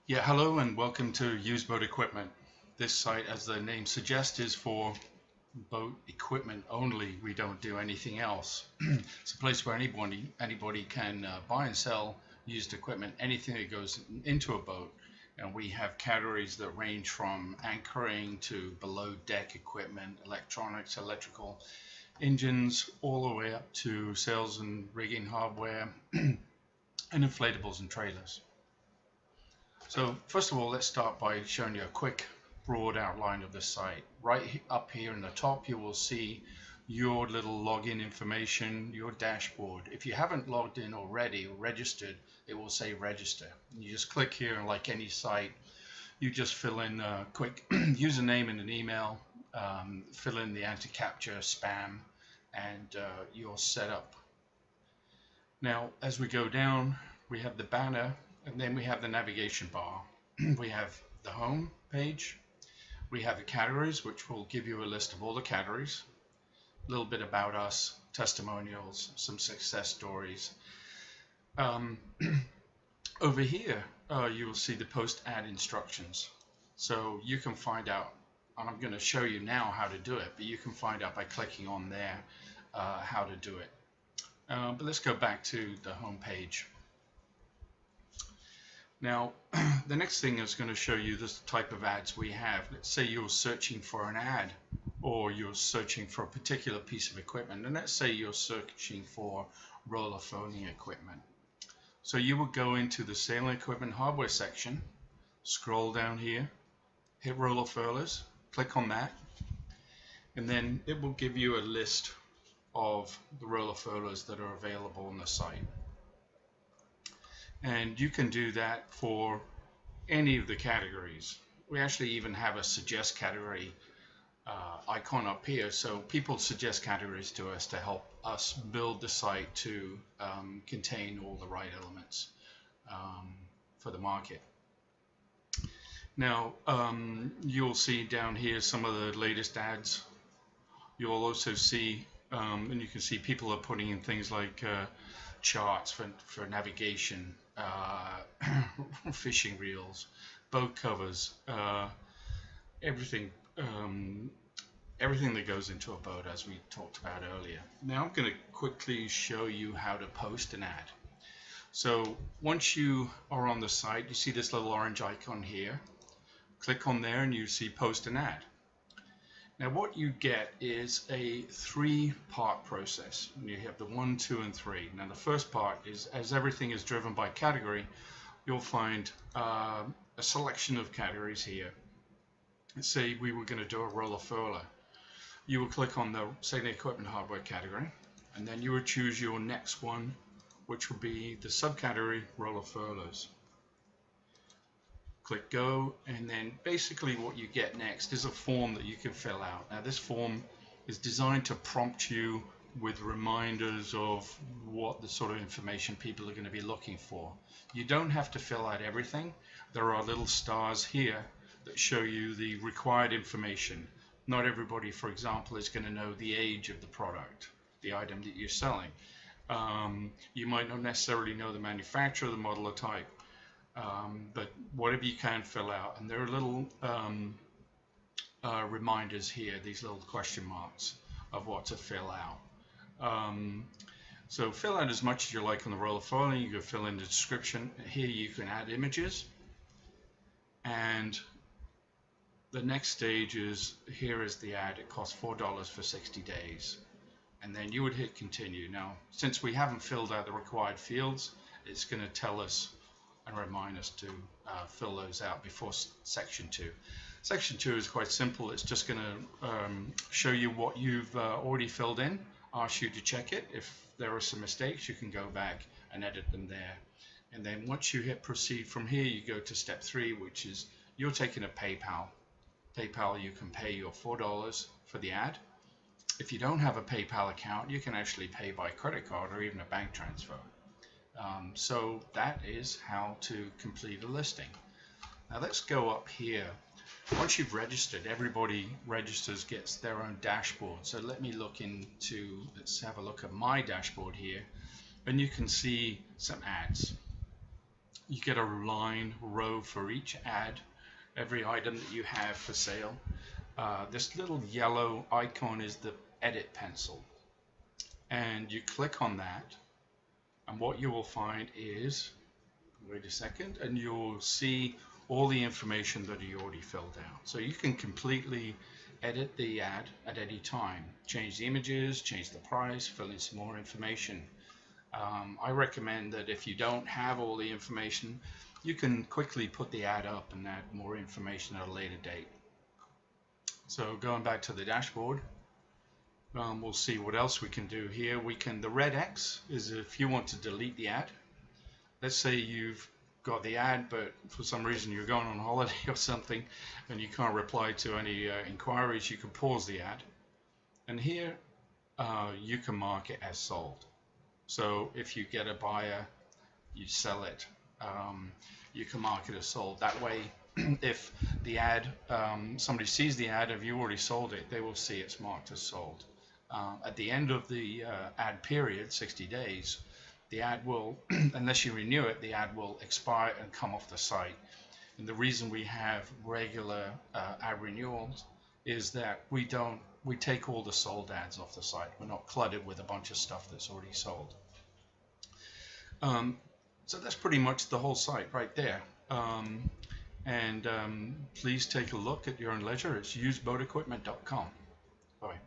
Yeah, hello and welcome to Used Boat Equipment. This site, as the name suggests, is for boat equipment only. We don't do anything else. It's a place where anybody can buy and sell used equipment, anything that goes into a boat. And we have categories that range from anchoring to below deck equipment, electronics, electrical, engines, all the way up to sails and rigging hardware and inflatables and trailers. So first of all, let's start by showing you a quick broad outline of the site. Right up here in the top, you will see your little login information, your dashboard. If you haven't logged in already or registered, it will say register. You just click here, and like any site, you just fill in a quick username and an email, fill in the anti-capture spam, and you're set up. Now, as we go down, we have the banner, and then we have the navigation bar. We have the home page. We have the categories, which will give you a list of all the categories, a little bit about us, testimonials, some success stories. Over here, you will see the post ad instructions. So you can find out, and I'm going to show you now how to do it, but you can find out by clicking on there how to do it. But let's go back to the home page. Now, the next thing is going to show you the type of ads we have. Let's say you're searching for an ad, or you're searching for a particular piece of equipment, and let's say you're searching for roller furling equipment. So you would go into the sailing equipment hardware section, scroll down here, hit roller furlers, click on that, and then it will give you a list of the roller furlers that are available on the site. And you can do that for any of the categories. We actually even have a suggest category icon up here, so people suggest categories to us to help us build the site to contain all the right elements for the market. Now, you'll see down here some of the latest ads. You'll also see, and you can see people are putting in things like charts for navigation, fishing reels, boat covers, everything that goes into a boat, as we talked about earlier. Now I'm going to quickly show you how to post an ad. So once you are on the site, you see this little orange icon here. Click on there and you see post an ad. Now what you get is a three-part process. You have the 1, 2, and 3. Now the first part is, as everything is driven by category, you'll find a selection of categories here. Let's say we were going to do a roller furler. You will click on the sailing equipment hardware category, and then you would choose your next one, which will be the subcategory roller furlers. Click go, and then basically what you get next is a form that you can fill out. Now this form is designed to prompt you with reminders of what the sort of information people are going to be looking for. You don't have to fill out everything. There are little stars here that show you the required information. Not everybody, for example, is going to know the age of the product, the item that you're selling. You might not necessarily know the manufacturer, the model or type. But whatever you can fill out, and there are little reminders here, these little question marks of what to fill out. So fill out as much as you like on the roller furling. You can fill in the description. Here you can add images, and the next stage is, here is the ad. It costs $4 for 60 days, and then you would hit continue. Now, since we haven't filled out the required fields, it's going to tell us and remind us to fill those out before section 2. Section 2 is quite simple. It's just going to show you what you've already filled in, ask you to check it. If there are some mistakes, you can go back and edit them there. And then once you hit proceed from here, you go to step 3, which is you're taking a PayPal. PayPal, you can pay your $4 for the ad. If you don't have a PayPal account, you can actually pay by credit card or even a bank transfer. So that is how to complete a listing. Now let's go up here. Once you've registered, everybody registers, gets their own dashboard. So let me look into, let's have a look at my dashboard here, and you can see some ads. You get a line row for each ad, every item that you have for sale. This little yellow icon is the edit pencil, and you click on that, and what you will find is, wait a second, and you'll see all the information that you already filled out. So you can completely edit the ad at any time, change the images, change the price, fill in some more information. I recommend that if you don't have all the information, you can quickly put the ad up and add more information at a later date. So going back to the dashboard, we'll see what else we can do here. The red X is if you want to delete the ad. Let's say you've got the ad, but for some reason you're going on holiday or something and you can't reply to any inquiries. You can pause the ad, and here you can mark it as sold. So if you get a buyer, you sell it, you can mark it as sold. That way, if the ad, somebody sees the ad, if you already sold it, they will see it's marked as sold. At the end of the ad period, 60 days, the ad will, unless you renew it, the ad will expire and come off the site. And the reason we have regular ad renewals is that we take all the sold ads off the site. We're not cluttered with a bunch of stuff that's already sold. So that's pretty much the whole site right there. Please take a look at your own leisure. It's useboatequipment.com. Bye.